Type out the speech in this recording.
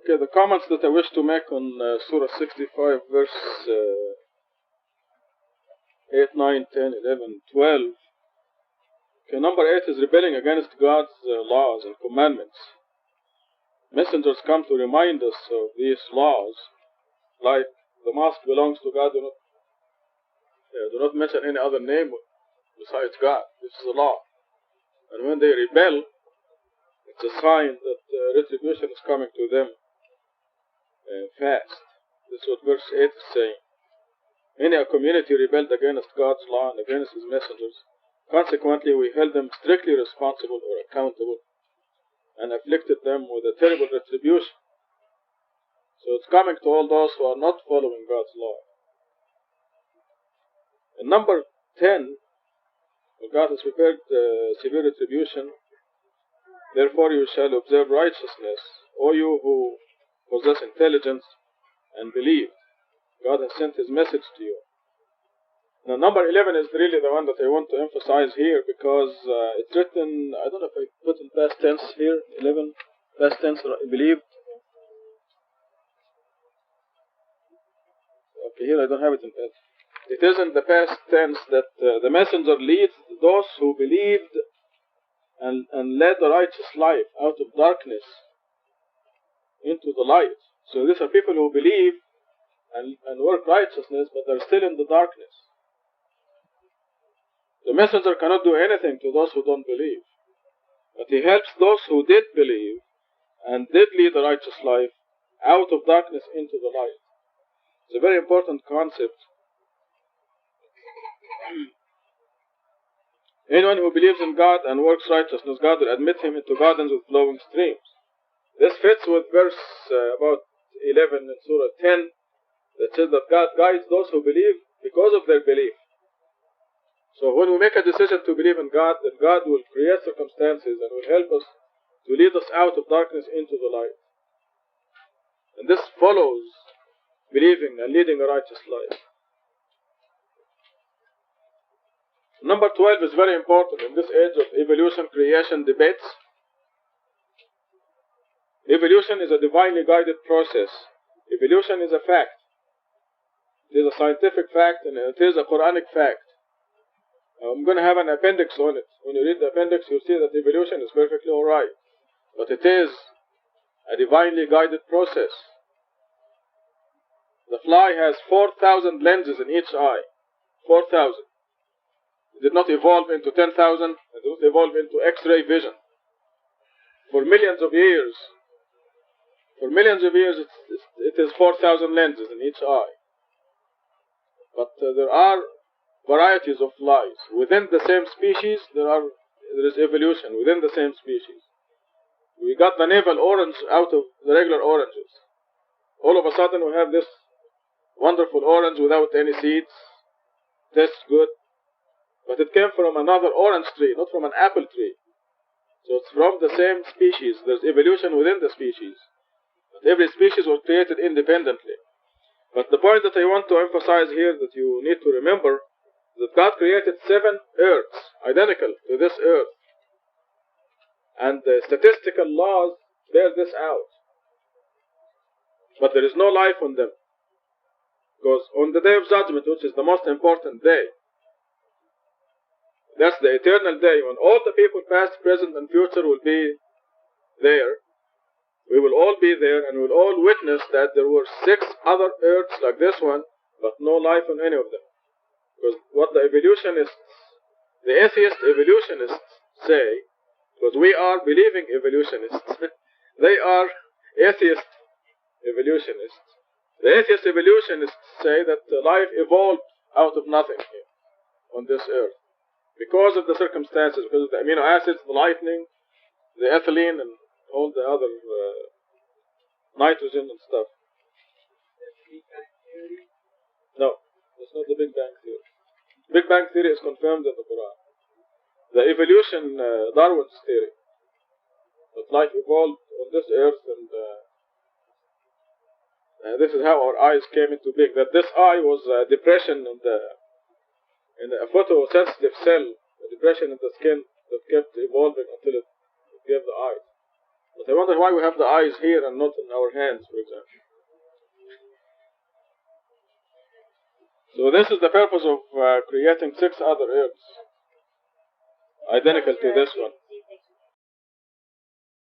Okay, the comments that I wish to make on Surah 65, verse 8, 9, 10, 11, 12. Okay, number 8 is rebelling against God's laws and commandments. Messengers come to remind us of these laws, like the mosque belongs to God, do not mention any other name besides God. This is the law. And when they rebel, it's a sign that retribution is coming to them fast. This is what verse 8 is saying. Many a community rebelled against God's law and against His messengers. Consequently, we held them strictly responsible or accountable and afflicted them with a terrible retribution. So it's coming to all those who are not following God's law. In number 10, God has prepared severe retribution. Therefore you shall observe righteousness, O you who possess intelligence and believe. God has sent His message to you. Now number 11 is really the one that I want to emphasize here, because it's written, I don't know if I put in past tense here, 11, past tense, believed. Okay, here I don't have it in past. It is in the past tense that the messenger leads those who believed and led a righteous life out of darkness into the light. So these are people who believe and work righteousness, but they're still in the darkness. The messenger cannot do anything to those who don't believe, but he helps those who did believe and did lead a righteous life out of darkness into the light. It's a very important concept. Anyone who believes in God and works righteousness, God will admit him into gardens with flowing streams. This fits with verse about 11 in Surah 10 that says that God guides those who believe because of their belief. So when we make a decision to believe in God, then God will create circumstances and will help us to lead us out of darkness into the light. And this follows believing and leading a righteous life. Number 12 is very important in this age of evolution-creation debates. Evolution is a divinely guided process. Evolution is a fact. It is a scientific fact and it is a Quranic fact. I'm going to have an appendix on it. When you read the appendix, you'll see that evolution is perfectly alright. But it is a divinely guided process. The fly has 4,000 lenses in each eye. 4,000. It did not evolve into 10,000. It did not evolve into X-ray vision. For millions of years, it is 4,000 lenses in each eye. But there are varieties of flies. Within the same species, there is evolution within the same species. We got the navel orange out of the regular oranges. All of a sudden we have this wonderful orange without any seeds. Tastes good. But it came from another orange tree, not from an apple tree. So it's from the same species. There's evolution within the species. But every species was created independently. But the point that I want to emphasize here that you need to remember that God created 7 earths identical to this earth. And the statistical laws bear this out. But there is no life on them. Because on the day of judgment, which is the most important day, that's the eternal day when all the people past, present and future will be there. We will all be there and we'll all witness that there were 6 other earths like this one, but no life on any of them. Because what the atheist evolutionists say, because we are believing evolutionists, they are atheist evolutionists. The atheist evolutionists say that life evolved out of nothing here on this earth. Because of the circumstances, because of the amino acids, the lightning, the ethylene, and all the other nitrogen and stuff. No, it's not the Big Bang Theory. Big Bang Theory is confirmed in the Quran. The evolution, Darwin's theory, that life evolved on this earth, and this is how our eyes came into being. That this eye was a depression in a photosensitive cell, a depression in the skin that kept evolving until it gave the eye. But I wonder why we have the eyes here and not in our hands, for example. So this is the purpose of creating 6 other earths, identical to this one.